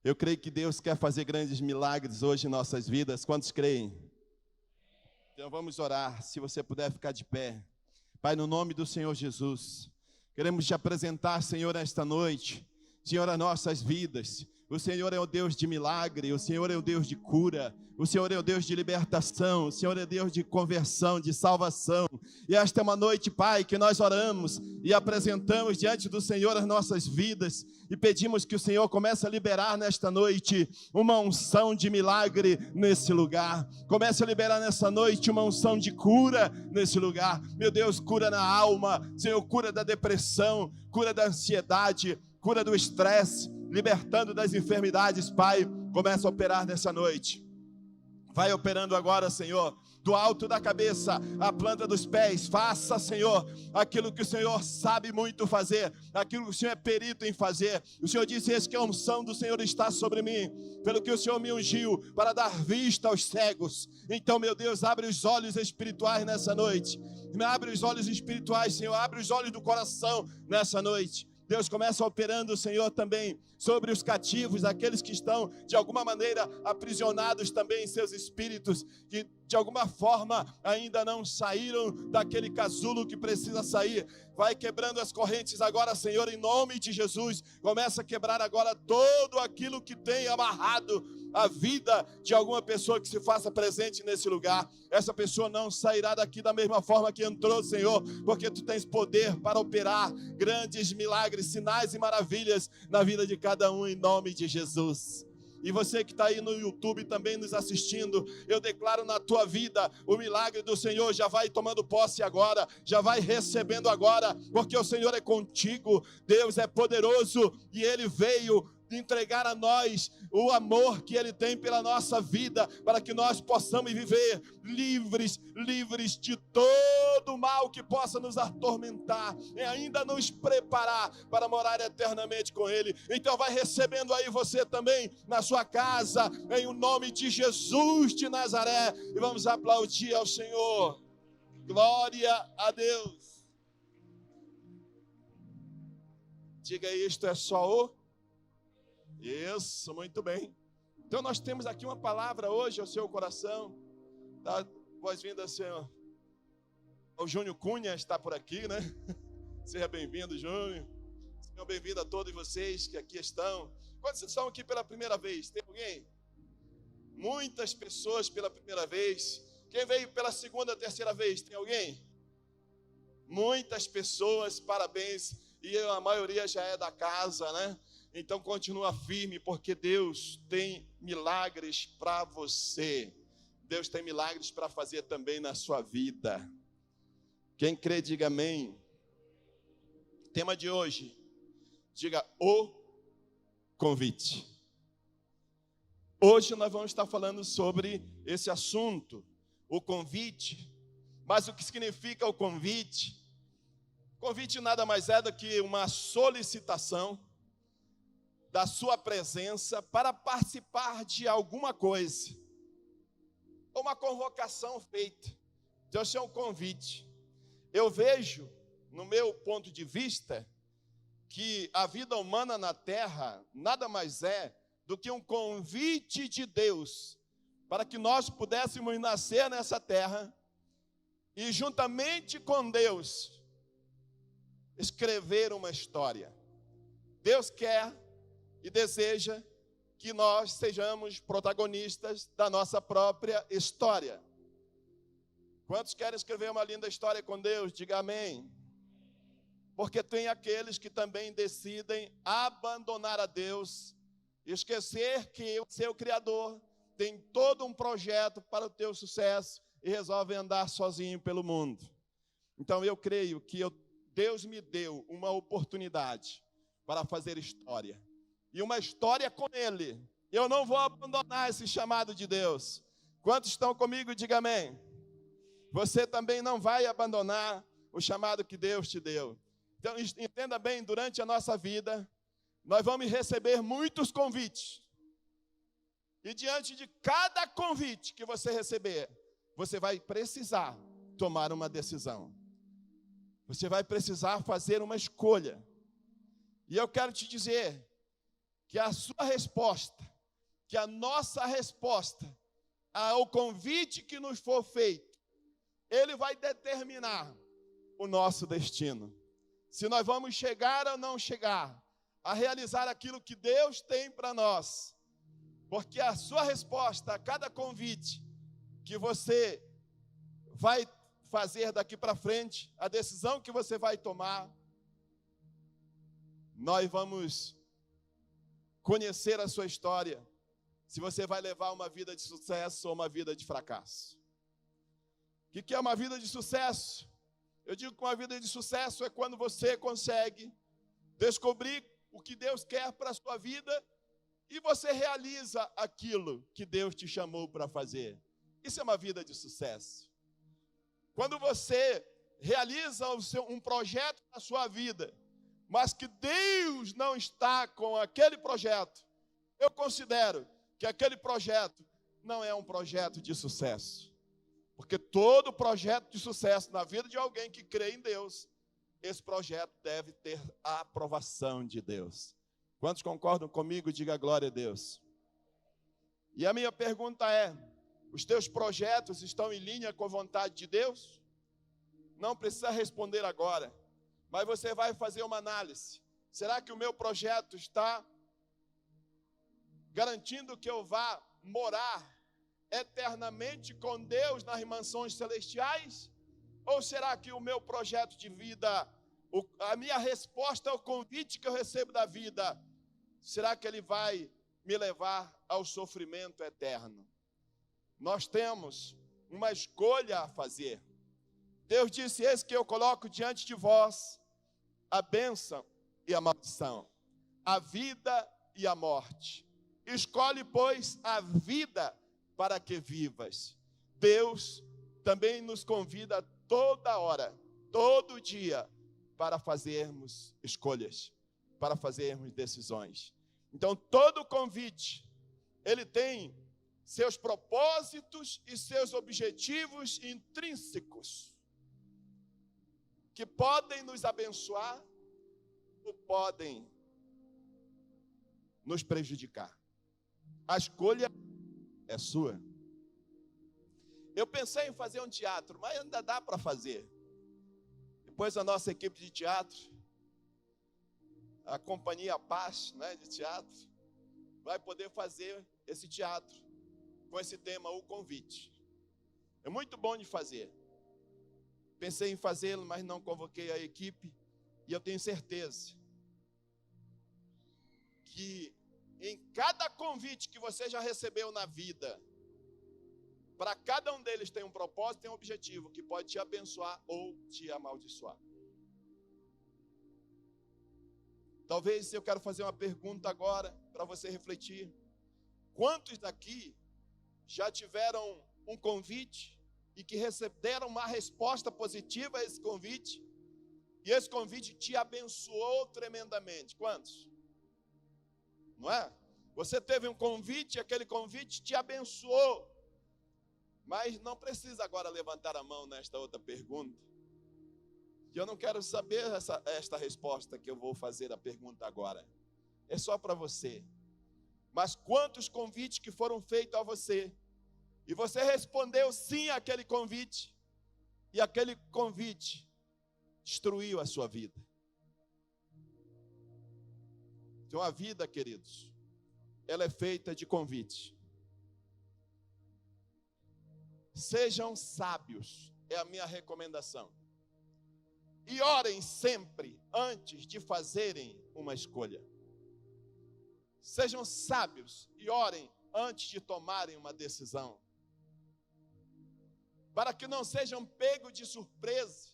Eu creio que Deus quer fazer grandes milagres hoje em nossas vidas. Quantos creem? Então vamos orar, se você puder ficar de pé. Pai, no nome do Senhor Jesus, queremos te apresentar, Senhor, esta noite, Senhor, as nossas vidas. O Senhor é o Deus de milagre, o Senhor é o Deus de cura, o Senhor é o Deus de libertação, o Senhor é o Deus de conversão, de salvação. E esta é uma noite, Pai, que nós oramos e apresentamos diante do Senhor as nossas vidas e pedimos que o Senhor comece a liberar nesta noite uma unção de milagre nesse lugar. Comece a liberar nessa noite uma unção de cura nesse lugar. Meu Deus, cura na alma, Senhor, cura da depressão, cura da ansiedade, cura do estresse, libertando das enfermidades, Pai. Começa a operar nessa noite. Vai operando agora, Senhor, do alto da cabeça à planta dos pés. Faça, Senhor, aquilo que o Senhor sabe muito fazer, aquilo que o Senhor é perito em fazer. O Senhor disse: eis que a unção do Senhor está sobre mim, pelo que o Senhor me ungiu para dar vista aos cegos. Então, meu Deus, abre os olhos espirituais nessa noite. Abre os olhos espirituais, Senhor, abre os olhos do coração nessa noite. Deus, começa operando, Senhor, também sobre os cativos, aqueles que estão, de alguma maneira, aprisionados também em seus espíritos, que de alguma forma ainda não saíram daquele casulo que precisa sair. Vai quebrando as correntes agora, Senhor, em nome de Jesus. Começa a quebrar agora todo aquilo que tem amarrado a vida de alguma pessoa que se faça presente nesse lugar. Essa pessoa não sairá daqui da mesma forma que entrou, Senhor, porque Tu tens poder para operar grandes milagres, sinais e maravilhas na vida de cada um, em nome de Jesus. E você que está aí no YouTube também nos assistindo, eu declaro na tua vida, o milagre do Senhor já vai tomando posse agora, já vai recebendo agora, porque o Senhor é contigo. Deus é poderoso e Ele veio entregar a nós o amor que Ele tem pela nossa vida, para que nós possamos viver livres de todo mal que possa nos atormentar e ainda nos preparar para morar eternamente com Ele. Então vai recebendo aí você também na sua casa, em o nome de Jesus de Nazaré, e vamos aplaudir ao Senhor. Glória a Deus. Diga aí, isto é só o... Isso, muito bem. Então nós temos aqui uma palavra hoje ao seu coração. Dá boas-vindas, Senhor. O Júnior Cunha está por aqui, né? Seja bem-vindo, Júnior. Seja bem-vindo a todos vocês que aqui estão. Quantos estão aqui pela primeira vez? Tem alguém? Muitas pessoas pela primeira vez. Quem veio pela segunda, terceira vez? Tem alguém? Muitas pessoas, parabéns. E a maioria já é da casa, né? Então continua firme, porque Deus tem milagres para você. Deus tem milagres para fazer também na sua vida. Quem crê, diga amém. Tema de hoje, diga o convite. Hoje nós vamos estar falando sobre esse assunto, o convite. Mas o que significa o convite? Convite nada mais é do que uma solicitação da sua presença para participar de alguma coisa, uma convocação feita. Então, esse é um convite. Eu vejo, no meu ponto de vista, que a vida humana na terra nada mais é do que um convite de Deus para que nós pudéssemos nascer nessa terra e, juntamente com Deus, escrever uma história. Deus quer e deseja que nós sejamos protagonistas da nossa própria história. Quantos querem escrever uma linda história com Deus? Diga amém. Porque tem aqueles que também decidem abandonar a Deus, esquecer que o seu Criador tem todo um projeto para o teu sucesso e resolvem andar sozinho pelo mundo. Então eu creio que Deus me deu uma oportunidade para fazer história. E uma história com Ele. Eu não vou abandonar esse chamado de Deus. Quantos estão comigo? Diga amém. Você também não vai abandonar o chamado que Deus te deu. Então, entenda bem, durante a nossa vida, nós vamos receber muitos convites. E diante de cada convite que você receber, você vai precisar tomar uma decisão. Você vai precisar fazer uma escolha. E eu quero te dizer que a sua resposta, que a nossa resposta ao convite que nos for feito, ele vai determinar o nosso destino. Se nós vamos chegar ou não chegar a realizar aquilo que Deus tem para nós. Porque a sua resposta a cada convite que você vai fazer daqui para frente, a decisão que você vai tomar, nós vamos conhecer a sua história, se você vai levar uma vida de sucesso ou uma vida de fracasso. O que é uma vida de sucesso? Eu digo que uma vida de sucesso é quando você consegue descobrir o que Deus quer para a sua vida e você realiza aquilo que Deus te chamou para fazer. Isso é uma vida de sucesso. Quando você realiza um projeto na sua vida, mas que Deus não está com aquele projeto, eu considero que aquele projeto não é um projeto de sucesso. Porque todo projeto de sucesso na vida de alguém que crê em Deus, esse projeto deve ter a aprovação de Deus. Quantos concordam comigo? Diga glória a Deus. E a minha pergunta é: os teus projetos estão em linha com a vontade de Deus? Não precisa responder agora, mas você vai fazer uma análise. Será que o meu projeto está garantindo que eu vá morar eternamente com Deus nas mansões celestiais? Ou será que o meu projeto de vida, a minha resposta ao convite que eu recebo da vida, será que ele vai me levar ao sofrimento eterno? Nós temos uma escolha a fazer. Deus disse: eis que eu coloco diante de vós a bênção e a maldição, a vida e a morte. Escolhe, pois, a vida para que vivas. Deus também nos convida toda hora, todo dia, para fazermos escolhas, para fazermos decisões. Então, todo convite, ele tem seus propósitos e seus objetivos intrínsecos, que podem nos abençoar ou podem nos prejudicar. A escolha é sua. Eu pensei em fazer um teatro, mas ainda dá para fazer. Depois a nossa equipe de teatro, a Companhia Paz, de teatro, vai poder fazer esse teatro com esse tema, o convite. É muito bom de fazer. Pensei em fazê-lo, mas não convoquei a equipe. E eu tenho certeza que em cada convite que você já recebeu na vida, para cada um deles tem um propósito, tem um objetivo que pode te abençoar ou te amaldiçoar. Talvez eu quero fazer uma pergunta agora para você refletir. Quantos daqui já tiveram um convite e que receberam uma resposta positiva a esse convite, e esse convite te abençoou tremendamente? Quantos? Não é? Você teve um convite, aquele convite te abençoou. Mas não precisa agora levantar a mão nesta outra pergunta. Eu não quero saber esta resposta que eu vou fazer a pergunta agora. É só para você. Mas quantos convites que foram feitos a você, e você respondeu sim àquele convite, e aquele convite destruiu a sua vida. Então a vida, queridos, ela é feita de convite. Sejam sábios, é a minha recomendação. E orem sempre antes de fazerem uma escolha. Sejam sábios e orem antes de tomarem uma decisão, para que não sejam pegos de surpresa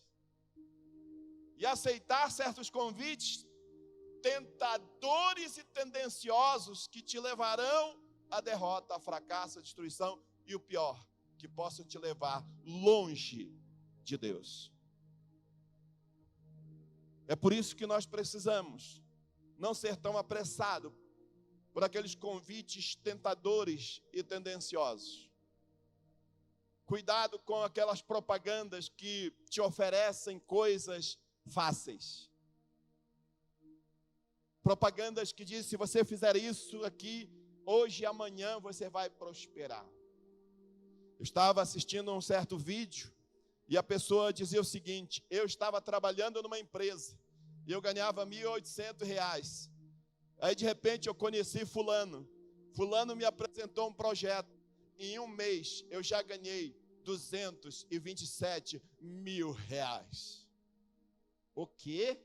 e aceitar certos convites tentadores e tendenciosos que te levarão à derrota, à fracasso, à destruição e o pior, que possam te levar longe de Deus. É por isso que nós precisamos não ser tão apressados por aqueles convites tentadores e tendenciosos. Cuidado com aquelas propagandas que te oferecem coisas fáceis. propagandas que dizem, se você fizer isso aqui, hoje e amanhã você vai prosperar. Eu estava assistindo um certo vídeo, e a pessoa dizia o seguinte, eu estava trabalhando numa empresa, e eu ganhava R$1.800. Aí de repente eu conheci fulano me apresentou um projeto, em um mês eu já ganhei R$227 mil. O quê?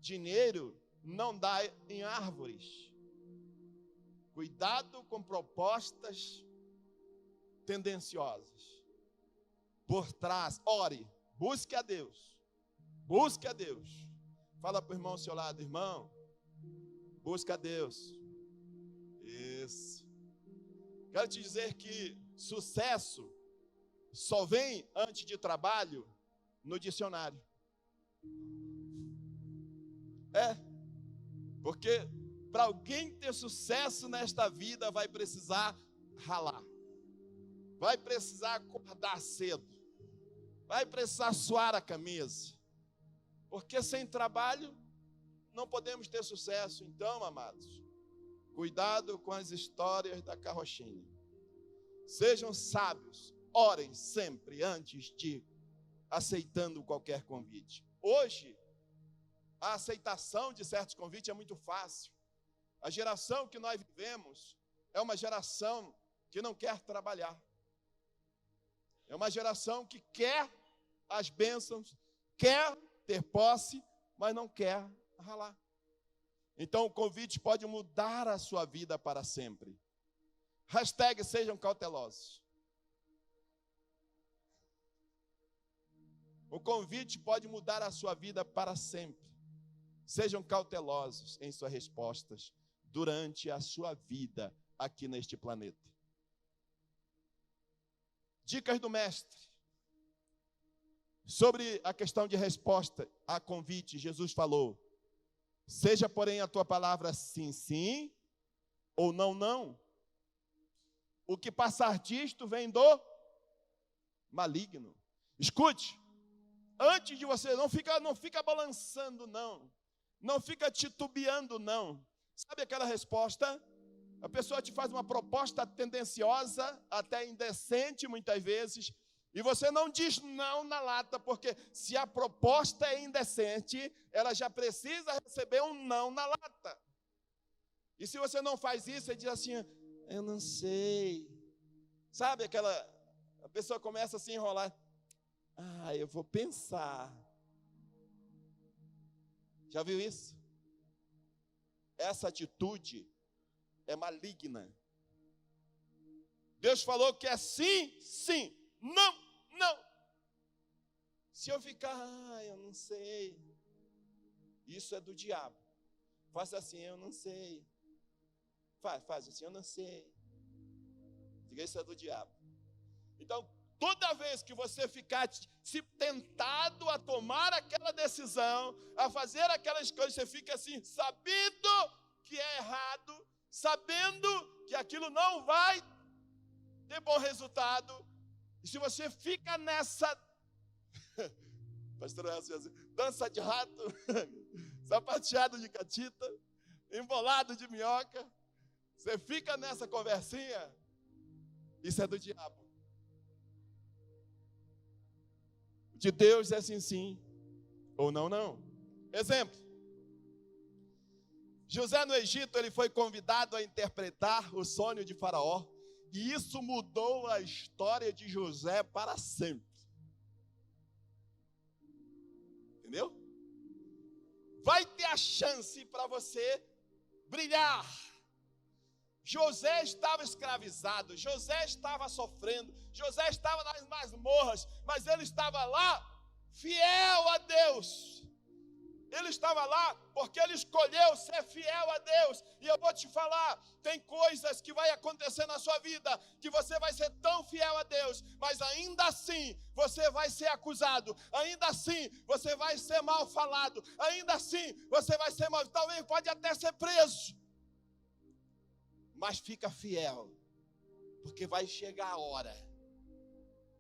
Dinheiro não dá em árvores. Cuidado com propostas tendenciosas. Por trás, ore, busque a Deus. Busque a Deus. Fala para o irmão ao seu lado, irmão, busca a Deus. Isso. Quero te dizer que sucesso só vem antes de trabalho no dicionário. Porque para alguém ter sucesso nesta vida vai precisar ralar. Vai precisar acordar cedo. Vai precisar suar a camisa. Porque sem trabalho não podemos ter sucesso. Então, amados, cuidado com as histórias da carrochinha. Sejam sábios, orem sempre antes de aceitando qualquer convite. Hoje, a aceitação de certos convites é muito fácil. A geração que nós vivemos é uma geração que não quer trabalhar. É uma geração que quer as bênçãos, quer ter posse, mas não quer ralar. Então o convite pode mudar a sua vida para sempre. Hashtag sejam cautelosos. O convite pode mudar a sua vida para sempre. Sejam cautelosos em suas respostas durante a sua vida aqui neste planeta. Dicas do mestre. Sobre a questão de resposta a convite, Jesus falou: seja, porém, a tua palavra sim, sim, ou não, não. O que passar disto vem do maligno. Escute, antes de você, não fica balançando, não. Não fica titubeando, não. Sabe aquela resposta? A pessoa te faz uma proposta tendenciosa, até indecente muitas vezes, e você não diz não na lata, porque se a proposta é indecente, ela já precisa receber um não na lata. E se você não faz isso, você diz assim, eu não sei. Sabe aquela, a pessoa começa a se enrolar. Eu vou pensar. Já viu isso? Essa atitude é maligna. Deus falou que é sim, sim, não, não. Se eu ficar, eu não sei. Isso é do diabo. Faça assim, eu não sei. Faz assim, eu não sei. Diga, isso é do diabo. Então, toda vez que você ficar se tentado a tomar aquela decisão, a fazer aquela escolha, você fica assim, sabendo que é errado, sabendo que aquilo não vai ter bom resultado. E se você fica nessa, pastor Elcio, dança de rato, sapateado de catita, embolado de minhoca, você fica nessa conversinha, isso é do diabo. De Deus é sim, sim, ou não, não. Exemplo. José no Egito, ele foi convidado a interpretar o sonho de Faraó, e isso mudou a história de José para sempre. Entendeu? Vai ter a chance para você brilhar. José estava escravizado, José estava sofrendo, José estava nas masmorras, mas ele estava lá fiel a Deus. Ele estava lá porque ele escolheu ser fiel a Deus. E eu vou te falar, tem coisas que vai acontecer na sua vida, que você vai ser tão fiel a Deus, mas ainda assim você vai ser acusado, ainda assim você vai ser mal falado, ainda assim você vai ser mal, talvez pode até ser preso. Mas fica fiel, porque vai chegar a hora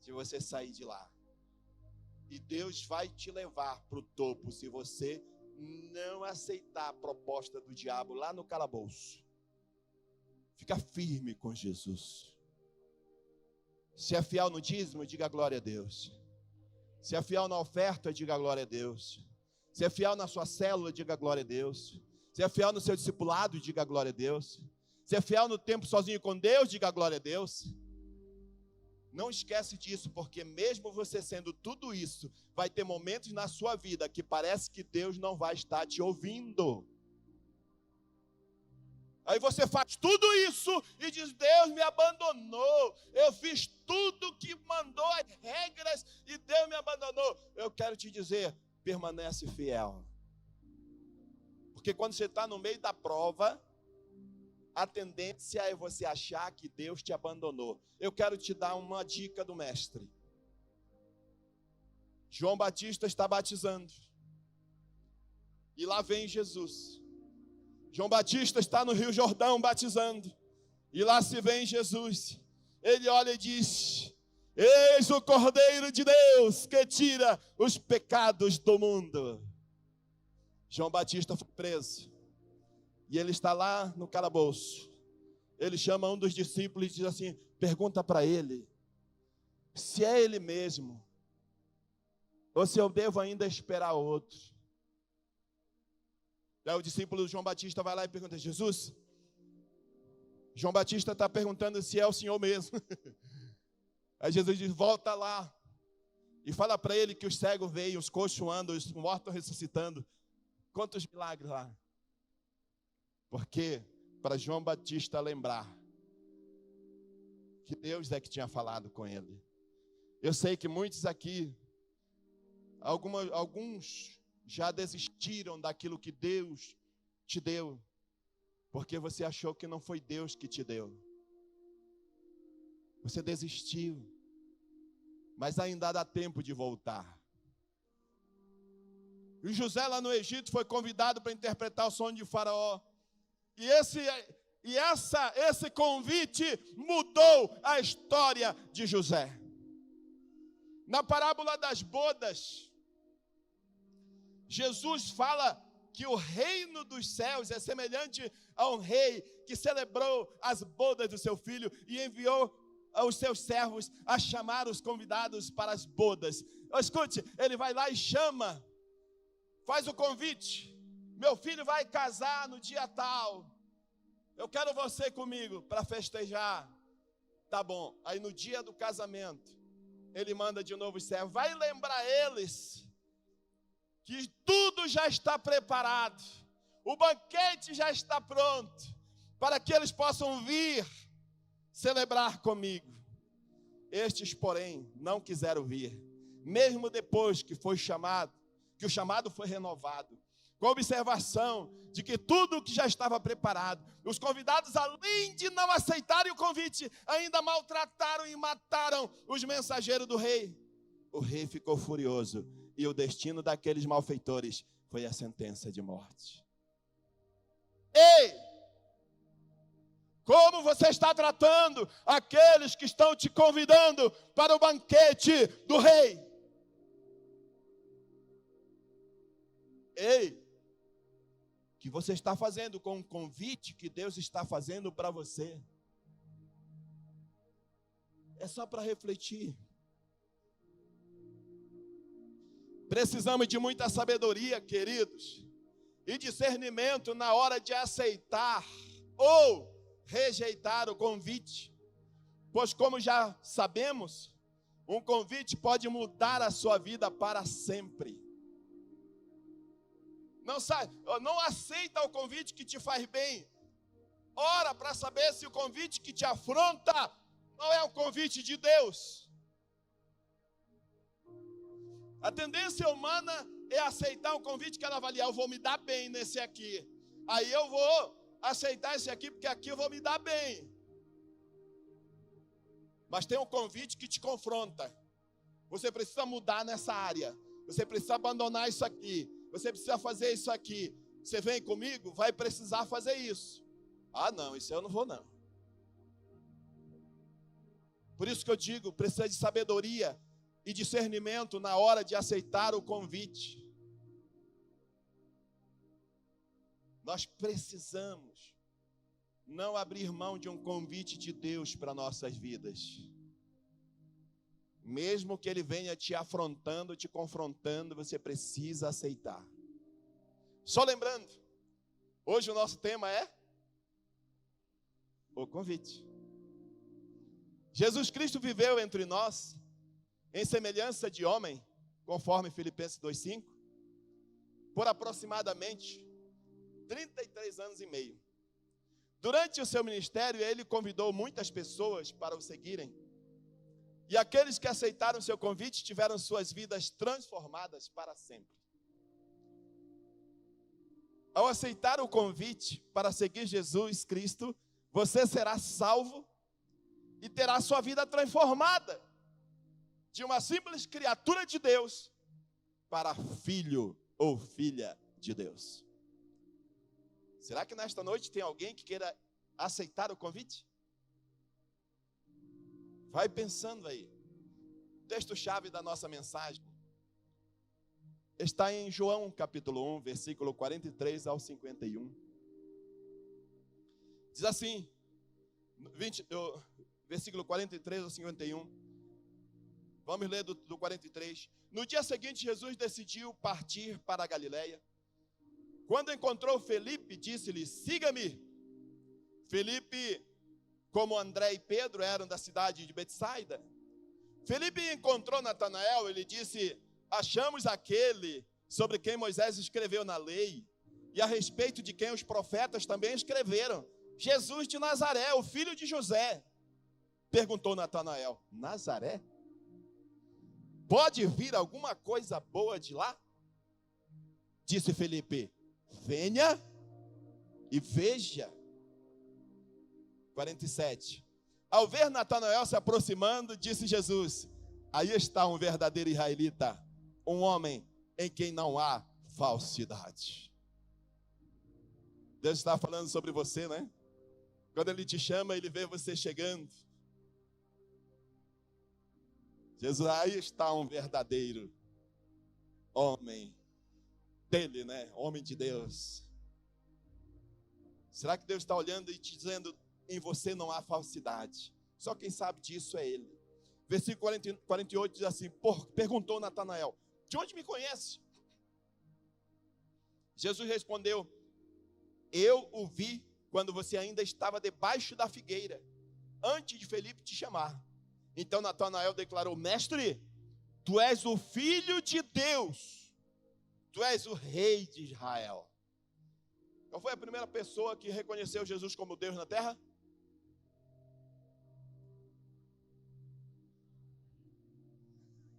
de você sair de lá. E Deus vai te levar para o topo se você não aceitar a proposta do diabo lá no calabouço. Fica firme com Jesus. Se é fiel no dízimo, diga glória a Deus. Se é fiel na oferta, diga glória a Deus. Se é fiel na sua célula, diga glória a Deus. Se é fiel no seu discipulado, diga glória a Deus. Se é fiel no tempo sozinho com Deus, diga glória a Deus. Não esquece disso, porque mesmo você sendo tudo isso, vai ter momentos na sua vida que parece que Deus não vai estar te ouvindo. Aí você faz tudo isso e diz, Deus me abandonou. Eu fiz tudo que mandou as regras e Deus me abandonou. Eu quero te dizer, permanece fiel. Porque quando você está no meio da prova, a tendência é você achar que Deus te abandonou. Eu quero te dar uma dica do mestre. João Batista está batizando. E lá vem Jesus. João Batista está no Rio Jordão batizando. E lá se vem Jesus. Ele olha e diz, eis o Cordeiro de Deus que tira os pecados do mundo. João Batista foi preso. E ele está lá no calabouço. Ele chama um dos discípulos e diz assim, pergunta para ele, se é ele mesmo, ou se eu devo ainda esperar outro. Daí o discípulo João Batista vai lá e pergunta, Jesus, João Batista está perguntando se é o Senhor mesmo. Aí Jesus diz, volta lá e fala para ele que os cegos veem, os coxos andam, os mortos ressuscitando. Quantos milagres lá. Porque para João Batista lembrar que Deus é que tinha falado com ele. Eu sei que muitos aqui, alguns já desistiram daquilo que Deus te deu, porque você achou que não foi Deus que te deu. Você desistiu, mas ainda dá tempo de voltar. E José lá no Egito foi convidado para interpretar o sonho de Faraó. E esse convite mudou a história de José. Na parábola das bodas, Jesus fala que o reino dos céus é semelhante a um rei que celebrou as bodas do seu filho e enviou os seus servos a chamar os convidados para as bodas. Escute, ele vai lá e chama, faz o convite. Meu filho vai casar no dia tal. Eu quero você comigo para festejar. Tá bom. Aí no dia do casamento, ele manda de novo os servos. Vai lembrar eles que tudo já está preparado. O banquete já está pronto. Para que eles possam vir celebrar comigo. Estes, porém, não quiseram vir. Mesmo depois que foi chamado, que o chamado foi renovado. Com a observação de que tudo que já estava preparado, os convidados, além de não aceitarem o convite, ainda maltrataram e mataram os mensageiros do rei. O rei ficou furioso e o destino daqueles malfeitores foi a sentença de morte. Ei! Como você está tratando aqueles que estão te convidando para o banquete do rei? Ei! Que você está fazendo com o convite que Deus está fazendo para você. É só para refletir. Precisamos de muita sabedoria, queridos, e discernimento na hora de aceitar ou rejeitar o convite. Pois como já sabemos, um convite pode mudar a sua vida para sempre. Não aceita o convite que te faz bem. Ora para saber se o convite que te afronta não é um convite de Deus. A tendência humana é aceitar um convite que ela avalia. Eu vou me dar bem nesse aqui. Aí eu vou aceitar esse aqui porque aqui eu vou me dar bem. Mas tem um convite que te confronta. Você precisa mudar nessa área. Você precisa abandonar isso aqui. Você precisa fazer isso aqui. Você vem comigo? Vai precisar fazer isso. Ah, não, isso eu não vou, não. Por isso que eu digo, precisa de sabedoria e discernimento na hora de aceitar o convite. Nós precisamos não abrir mão de um convite de Deus para nossas vidas. Mesmo que Ele venha te afrontando, te confrontando, você precisa aceitar. Só lembrando, hoje o nosso tema é o convite. Jesus Cristo viveu entre nós em semelhança de homem, conforme Filipenses 2:5, por aproximadamente 33 anos e meio. Durante o seu ministério, ele convidou muitas pessoas para o seguirem. E aqueles que aceitaram seu convite tiveram suas vidas transformadas para sempre. Ao aceitar o convite para seguir Jesus Cristo, você será salvo e terá sua vida transformada de uma simples criatura de Deus para filho ou filha de Deus. Será que nesta noite tem alguém que queira aceitar o convite? Vai pensando aí. O texto-chave da nossa mensagem está em João capítulo 1, versículo 43 ao 51. Diz assim, versículo 43 ao 51. Vamos ler do 43. No dia seguinte, Jesus decidiu partir para a Galileia. Quando encontrou Felipe, disse-lhe, siga-me. Felipe, como André e Pedro, eram da cidade de Betsaida. Felipe encontrou Natanael, ele disse, achamos aquele sobre quem Moisés escreveu na lei, e a respeito de quem os profetas também escreveram, Jesus de Nazaré, o filho de José. Perguntou Natanael, Nazaré? Pode vir alguma coisa boa de lá? Disse Felipe, venha e veja. 47. Ao ver Natanael se aproximando, disse Jesus, aí está um verdadeiro israelita, um homem em quem não há falsidade. Deus está falando sobre você, né? Quando Ele te chama, Ele vê você chegando. Jesus, aí está um verdadeiro homem dele, né? Homem de Deus. Será que Deus está olhando e te dizendo, em você não há falsidade? Só quem sabe disso é Ele. Versículo 48 diz assim, perguntou Natanael, de onde me conhece? Jesus respondeu, eu o vi quando você ainda estava debaixo da figueira, antes de Felipe te chamar. Então Natanael declarou, mestre, tu és o filho de Deus, tu és o rei de Israel. Qual foi a primeira pessoa que reconheceu Jesus como Deus na terra?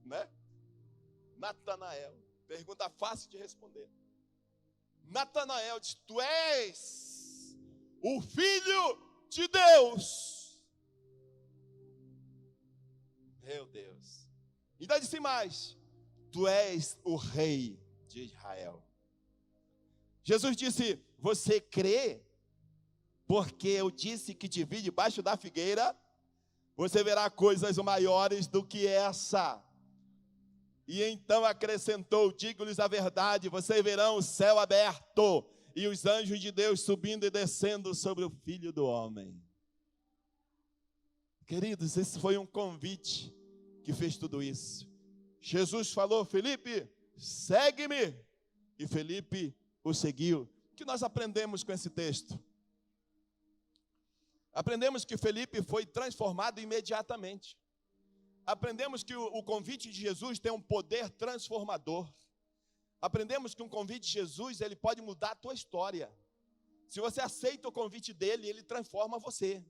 Né? Natanael. Pergunta fácil de responder. Natanael diz, tu és o filho de Deus. Meu Deus. Ainda disse mais, tu és o rei de Israel. Jesus disse, você crê? Porque eu disse que te vi debaixo da figueira, você verá coisas maiores do que essa. E então acrescentou, digo-lhes a verdade, vocês verão o céu aberto e os anjos de Deus subindo e descendo sobre o Filho do Homem. Queridos, esse foi um convite que fez tudo isso. Jesus falou, Felipe, segue-me. E Felipe o seguiu. O que nós aprendemos com esse texto? Aprendemos que Felipe foi transformado imediatamente. Aprendemos que o convite de Jesus tem um poder transformador. Aprendemos que um convite de Jesus, ele pode mudar a tua história. Se você aceita o convite dele, ele transforma você.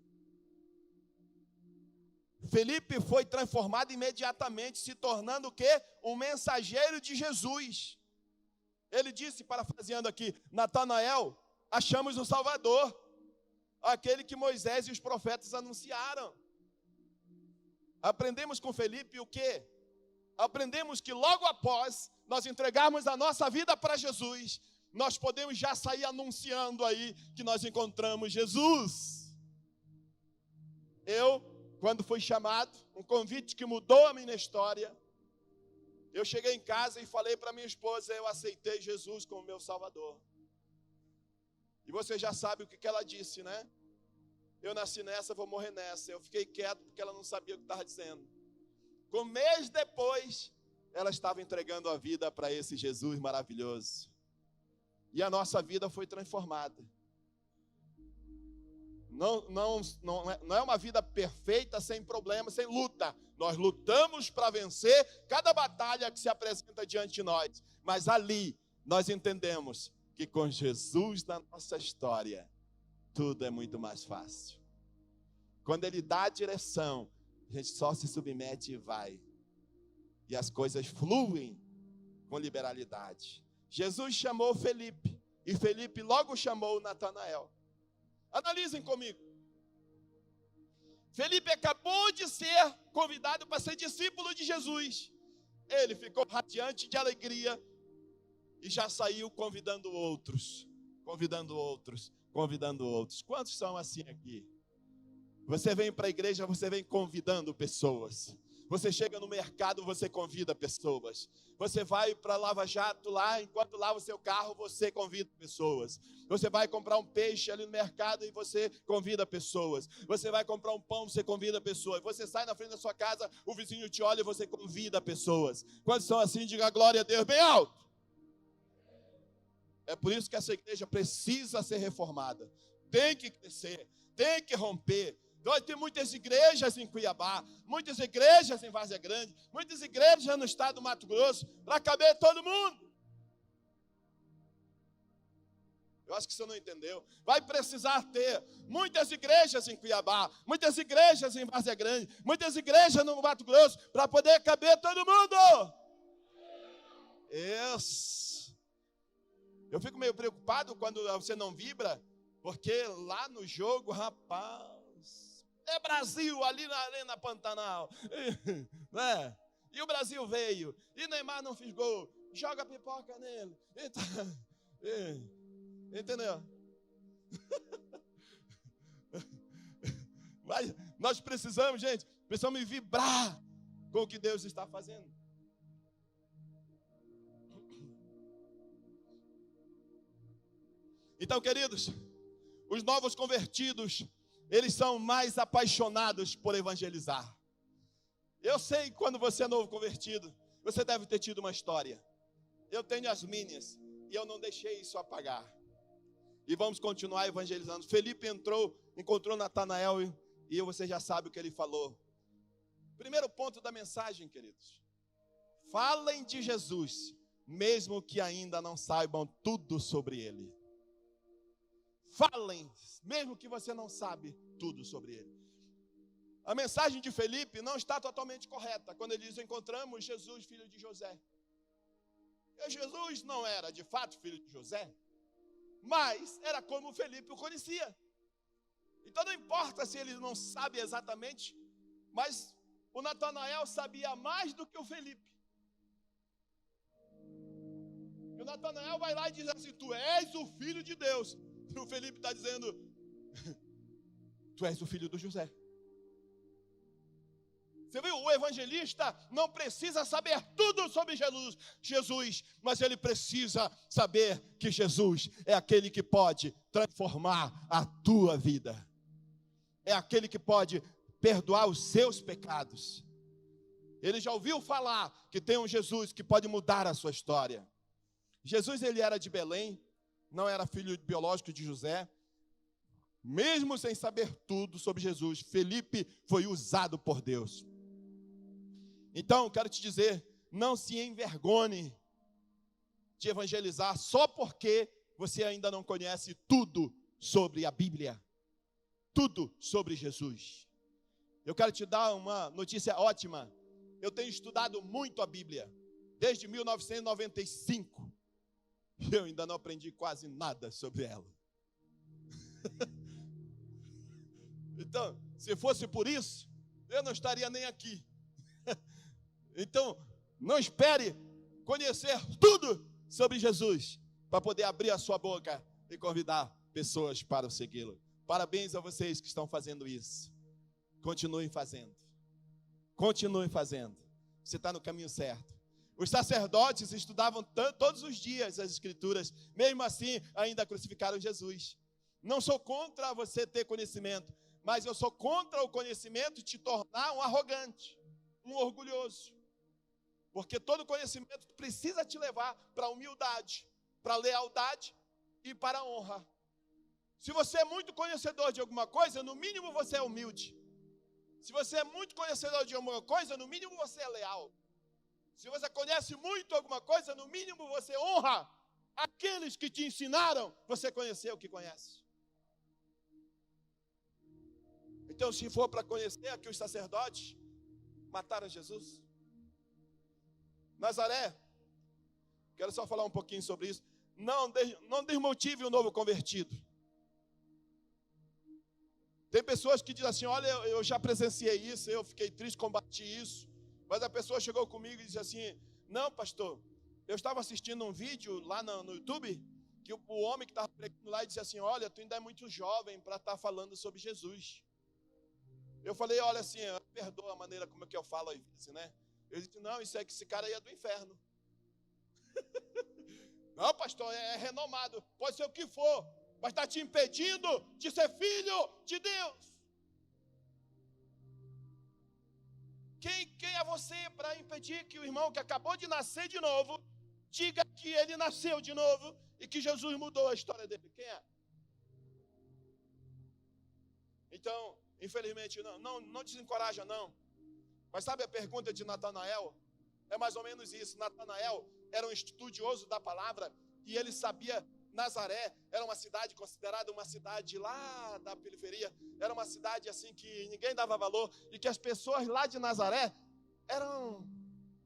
Felipe foi transformado imediatamente, se tornando o quê? Um mensageiro de Jesus. Ele disse, parafraseando aqui, Natanael, achamos o Salvador, aquele que Moisés e os profetas anunciaram. Aprendemos com Felipe o quê? Aprendemos que logo após nós entregarmos a nossa vida para Jesus, nós podemos já sair anunciando aí que nós encontramos Jesus. Eu, quando fui chamado, um convite que mudou a minha história, Eu cheguei em casa e falei para minha esposa, eu aceitei Jesus como meu Salvador. E você já sabe o que ela disse, né? Eu nasci nessa, vou morrer nessa. Eu fiquei quieto porque ela não sabia o que estava dizendo. Um mês depois, ela estava entregando a vida para esse Jesus maravilhoso. E a nossa vida foi transformada. Não é uma vida perfeita, sem problemas, sem luta. Nós lutamos para vencer cada batalha que se apresenta diante de nós. Mas ali, nós entendemos que com Jesus na nossa história, tudo é muito mais fácil. Quando Ele dá a direção, a gente só se submete e vai. E as coisas fluem com liberalidade. Jesus chamou Felipe, e Felipe logo chamou Natanael. Analisem comigo. Felipe acabou de ser convidado para ser discípulo de Jesus. Ele ficou radiante de alegria e já saiu convidando outros, convidando outros, convidando outros. Quantos são assim aqui? Você vem para a igreja, você vem convidando pessoas. Você chega no mercado, você convida pessoas. Você vai para Lava Jato lá, enquanto lava o seu carro, você convida pessoas. Você vai comprar um peixe ali no mercado e você convida pessoas. Você vai comprar um pão, você convida pessoas. Você sai na frente da sua casa, o vizinho te olha e você convida pessoas. Quantos são assim, diga glória a Deus bem alto. É por isso que essa igreja precisa ser reformada. Tem que crescer, tem que romper. Então, tem muitas igrejas em Cuiabá, muitas igrejas em Várzea Grande, muitas igrejas no estado do Mato Grosso, para caber todo mundo. Eu acho que você não entendeu. Vai precisar ter muitas igrejas em Cuiabá, muitas igrejas em Várzea Grande, muitas igrejas no Mato Grosso, para poder caber todo mundo. Isso. Eu fico meio preocupado quando você não vibra, porque lá no jogo, rapaz, é Brasil ali na Arena Pantanal, né? E o Brasil veio, e Neymar não fez gol, joga pipoca nele, entendeu? Mas nós precisamos, gente, precisamos vibrar com o que Deus está fazendo. Então, queridos, os novos convertidos, eles são mais apaixonados por evangelizar. Eu sei que quando você é novo convertido, você deve ter tido uma história. Eu tenho as minhas e eu não deixei isso apagar. E vamos continuar evangelizando. Felipe encontrou Natanael e você já sabe o que ele falou. Primeiro ponto da mensagem, queridos. Falem de Jesus, mesmo que ainda não saibam tudo sobre ele. Falem, mesmo que você não sabe tudo sobre ele. A mensagem de Felipe não está totalmente correta, quando ele diz, encontramos Jesus, filho de José. E Jesus não era, de fato, filho de José, mas era como Felipe o conhecia. Então não importa se ele não sabe exatamente, mas o Natanael sabia mais do que o Felipe. E o Natanael vai lá e diz assim, tu és o filho de Deus. E o Felipe está dizendo, tu és o filho do José. Você viu, o evangelista não precisa saber tudo sobre Jesus, mas ele precisa saber que Jesus é aquele que pode transformar a tua vida. É aquele que pode perdoar os seus pecados. Ele já ouviu falar que tem um Jesus que pode mudar a sua história. Jesus, ele era de Belém, não era filho biológico de José. Mesmo sem saber tudo sobre Jesus, Felipe foi usado por Deus. Então, quero te dizer, não se envergonhe de evangelizar só porque você ainda não conhece tudo sobre a Bíblia. Tudo sobre Jesus. Eu quero te dar uma notícia ótima. Eu tenho estudado muito a Bíblia, desde 1995. E eu ainda não aprendi quase nada sobre ela. Então, se fosse por isso, eu não estaria nem aqui. Então, não espere conhecer tudo sobre Jesus para poder abrir a sua boca e convidar pessoas para o segui-lo. Parabéns a vocês que estão fazendo isso. Continuem fazendo. Continuem fazendo. Você está no caminho certo. Os sacerdotes estudavam todos os dias as Escrituras, mesmo assim ainda crucificaram Jesus. Não sou contra você ter conhecimento, mas eu sou contra o conhecimento te tornar um arrogante, um orgulhoso. Porque todo conhecimento precisa te levar para a humildade, para a lealdade e para a honra. Se você é muito conhecedor de alguma coisa, no mínimo você é humilde. Se você é muito conhecedor de alguma coisa, no mínimo você é leal. Se você conhece muito alguma coisa, no mínimo você honra aqueles que te ensinaram você conhecer o que conhece. Então, se for para conhecer aqui os sacerdotes, mataram Jesus. Nazaré, quero só falar um pouquinho sobre isso. Não desmotive o novo convertido. Tem pessoas que dizem assim, olha, eu já presenciei isso, eu fiquei triste, combati isso. Mas a pessoa chegou comigo e disse assim, não, pastor, eu estava assistindo um vídeo lá no YouTube, que o homem que estava pregando lá disse assim, olha, tu ainda é muito jovem para estar falando sobre Jesus. Eu falei, olha assim, perdoa a maneira como é que eu falo aí, assim, né? Ele disse, não, isso é que esse cara aí é do inferno. Não, pastor, é renomado, pode ser o que for, mas está te impedindo de ser filho de Deus. Quem é você para impedir que o irmão que acabou de nascer de novo, diga que ele nasceu de novo e que Jesus mudou a história dele? Quem é? Então, infelizmente, não desencoraja não. Mas sabe a pergunta de Natanael? É mais ou menos isso. Natanael era um estudioso da palavra e ele sabia, Nazaré era uma cidade considerada uma cidade lá da periferia, era uma cidade assim que ninguém dava valor e que as pessoas lá de Nazaré eram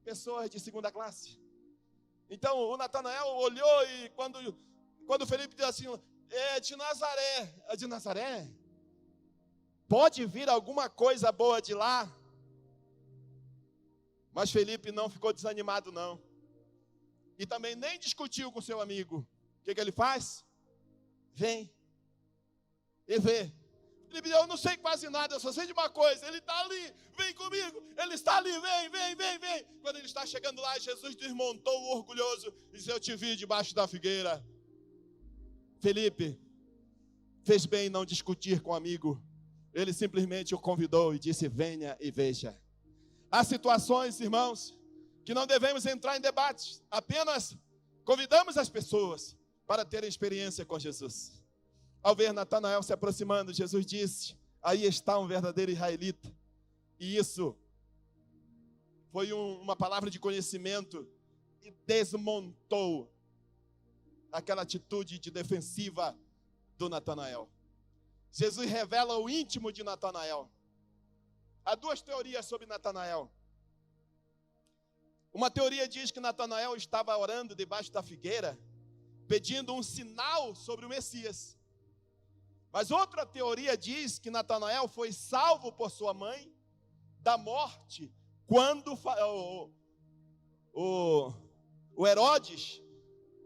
pessoas de segunda classe. Então o Natanael olhou e quando Felipe disse assim, é de Nazaré, pode vir alguma coisa boa de lá? Mas Felipe não ficou desanimado não, e também nem discutiu com seu amigo. O que ele faz? Vem e vê. Ele disse, eu não sei quase nada, eu só sei de uma coisa. Ele está ali, vem comigo. Ele está ali, vem. Quando ele está chegando lá, Jesus desmontou o orgulhoso e disse, eu te vi debaixo da figueira. Felipe fez bem em não discutir com o amigo. Ele simplesmente o convidou e disse, venha e veja. Há situações, irmãos, que não devemos entrar em debates. Apenas convidamos as pessoas para terem experiência com Jesus. Ao ver Natanael se aproximando, Jesus disse, aí está um verdadeiro israelita. E isso foi uma palavra de conhecimento e desmontou aquela atitude de defensiva do Natanael. Jesus revela o íntimo de Natanael. Há duas teorias sobre Natanael. Uma teoria diz que Natanael estava orando debaixo da figueira, pedindo um sinal sobre o Messias. Mas outra teoria diz que Natanael foi salvo por sua mãe da morte quando o Herodes,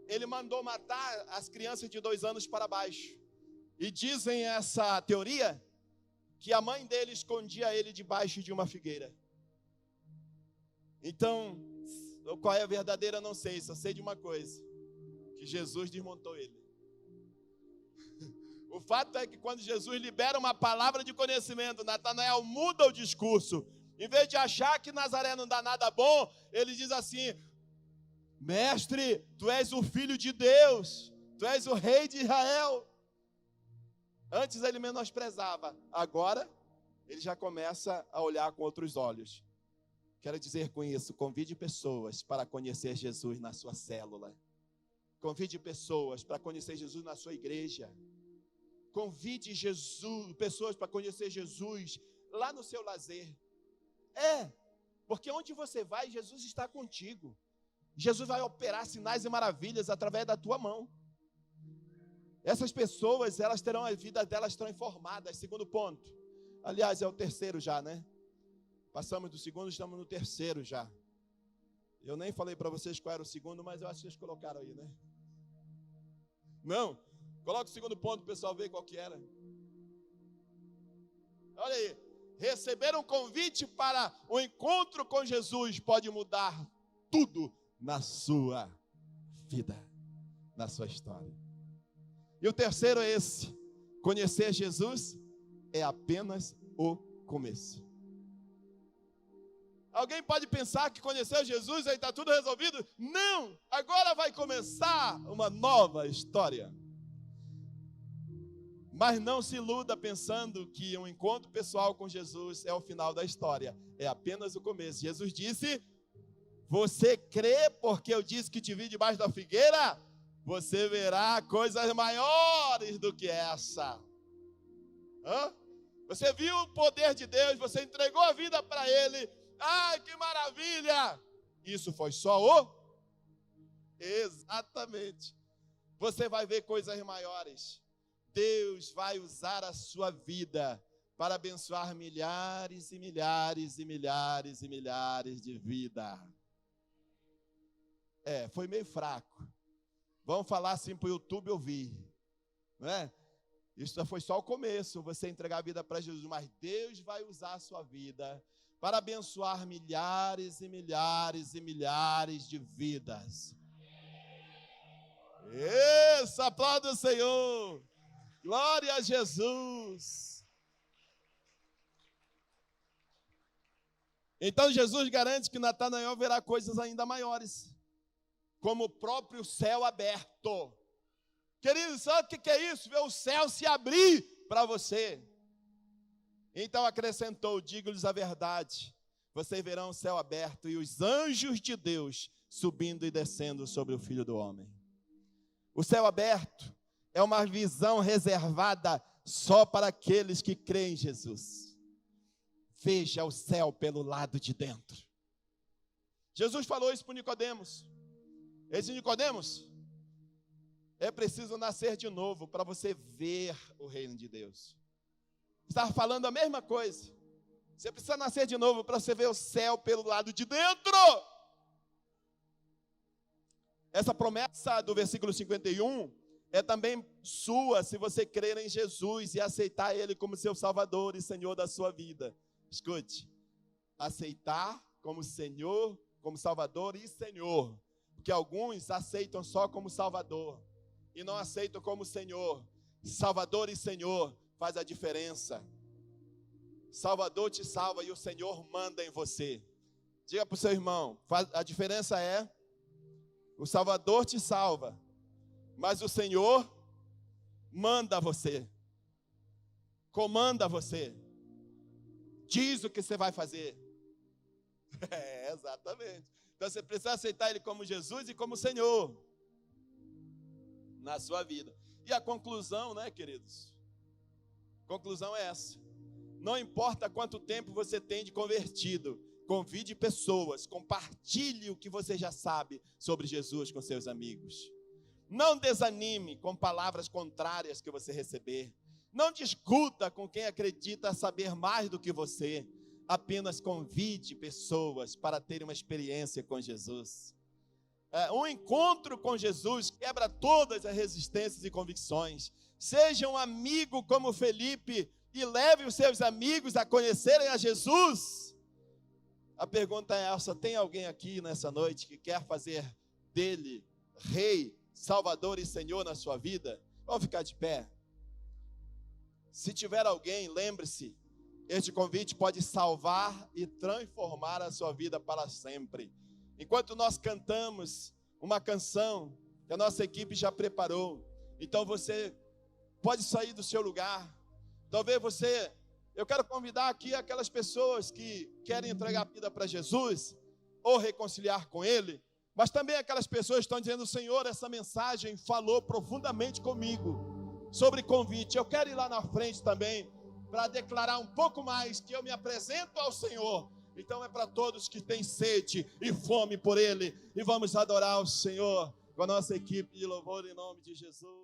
ele mandou matar as crianças de 2 anos para baixo. E dizem essa teoria que a mãe dele escondia ele debaixo de uma figueira. Então, qual é a verdadeira, não sei, só sei de uma coisa, que Jesus desmontou ele. O fato é que quando Jesus libera uma palavra de conhecimento, Natanael muda o discurso. Em vez de achar que Nazaré não dá nada bom, ele diz assim, mestre, tu és o filho de Deus, tu és o rei de Israel. Antes ele menosprezava, agora ele já começa a olhar com outros olhos. Quero dizer com isso, convide pessoas para conhecer Jesus na sua célula. Convide pessoas para conhecer Jesus na sua igreja. Convide pessoas para conhecer Jesus lá no seu lazer. Porque onde você vai, Jesus está contigo. Jesus vai operar sinais e maravilhas através da tua mão. Essas pessoas, elas terão a vida delas transformada. Segundo ponto. Aliás, é o terceiro já, né? Passamos do segundo, estamos no terceiro já. Eu nem falei para vocês qual era o segundo, mas eu acho que vocês colocaram aí, né? Não, coloca o segundo ponto, o pessoal ver qual que era. Olha aí, receber um convite para o encontro com Jesus pode mudar tudo na sua vida, na sua história. E o terceiro é esse: conhecer Jesus é apenas o começo. Alguém pode pensar que conheceu Jesus, aí está tudo resolvido? Não! Agora vai começar uma nova história. Mas não se iluda pensando que um encontro pessoal com Jesus é o final da história. É apenas o começo. Jesus disse: você crê porque eu disse que te vi debaixo da figueira? Você verá coisas maiores do que essa. Você viu o poder de Deus, você entregou a vida para Ele. Ai, que maravilha! Isso foi só o... Exatamente. Você vai ver coisas maiores. Deus vai usar a sua vida para abençoar milhares e milhares e milhares e milhares de vidas. Foi meio fraco. Vamos falar assim para o YouTube ouvir, não é? Isso foi só o começo, você entregar a vida para Jesus, mas Deus vai usar a sua vida para abençoar milhares e milhares e milhares de vidas. Isso, aplauda o Senhor. Glória a Jesus. Então Jesus garante que Natanael verá coisas ainda maiores, como o próprio céu aberto. Queridos, sabe o que é isso? Ver o céu se abrir para você. Então acrescentou: digo-lhes a verdade, vocês verão o céu aberto e os anjos de Deus subindo e descendo sobre o Filho do Homem. O céu aberto é uma visão reservada só para aqueles que creem em Jesus. Veja o céu pelo lado de dentro. Jesus falou isso para Nicodemos. Ele disse: Nicodemos, é preciso nascer de novo para você ver o reino de Deus. Estava falando a mesma coisa. Você precisa nascer de novo para você ver o céu pelo lado de dentro. Essa promessa do versículo 51 é também sua, se você crer em Jesus e aceitar Ele como seu Salvador e Senhor da sua vida. Escute, aceitar como Senhor, como Salvador e Senhor. Porque alguns aceitam só como Salvador e não aceitam como Senhor. Salvador e Senhor faz a diferença. Salvador te salva e o Senhor manda em você. Diga para o seu irmão, a diferença é: o Salvador te salva, mas o Senhor manda você, comanda você, diz o que você vai fazer. Exatamente. Então você precisa aceitar Ele como Jesus e como Senhor na sua vida. E a conclusão, né, queridos? A conclusão é essa: não importa quanto tempo você tem de convertido, convide pessoas, compartilhe o que você já sabe sobre Jesus com seus amigos. Não desanime com palavras contrárias que você receber. Não discuta com quem acredita saber mais do que você. Apenas convide pessoas para terem uma experiência com Jesus. Um encontro com Jesus quebra todas as resistências e convicções. Seja um amigo como Felipe e leve os seus amigos a conhecerem a Jesus. A pergunta é essa: tem alguém aqui nessa noite que quer fazer dele Rei, Salvador e Senhor na sua vida? Vamos ficar de pé. Se tiver alguém, lembre-se, este convite pode salvar e transformar a sua vida para sempre. Enquanto nós cantamos uma canção que a nossa equipe já preparou, então você pode sair do seu lugar. Talvez eu quero convidar aqui aquelas pessoas que querem entregar a vida para Jesus ou reconciliar com Ele, mas também aquelas pessoas que estão dizendo: Senhor, essa mensagem falou profundamente comigo sobre convite. Eu quero ir lá na frente também para declarar um pouco mais que eu me apresento ao Senhor. Então é para todos que têm sede e fome por Ele. E vamos adorar o Senhor com a nossa equipe de louvor em nome de Jesus.